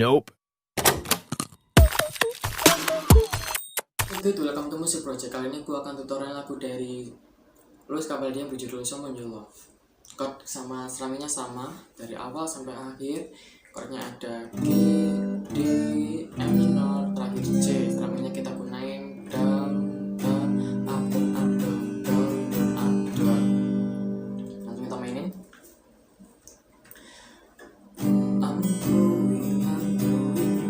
Nope. Itu welcome to Music Project. Kali ini gue akan tutorial lagu dari Capaldi yang berjudul Someoneyouloved. Chord sama strumingnya sama dari awal sampai akhir. Chordnya ada G, D, F minor, terakhir C. Strumingnya kita gunain down, down, up, down, up, down, down, down, up, down. Langsung kita mainin. I'm going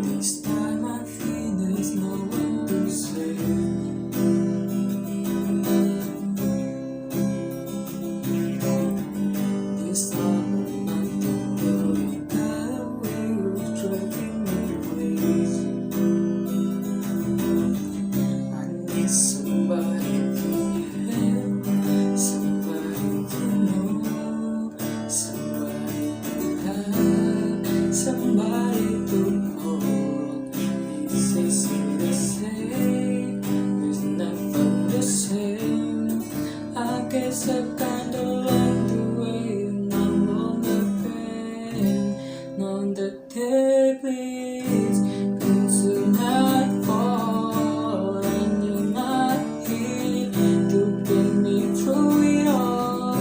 this time. I think there's no one to save. This time I'm going away, driving me ways. I need somebody to help, somebody to know, somebody to have, somebody to hold. It's easy to say, it's never the same. I guess I kinda like the way I'm on the pain. On the day, please not fall, and you're not here to get me through it all.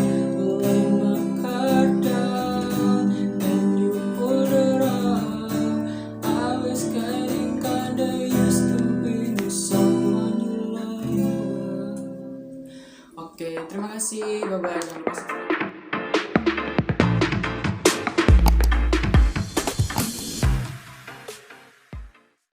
Lay my card down and you put it up. I was getting kinda used to being someone you love. Oke, terima kasih. Bye-bye. Jangan lupa subscribe.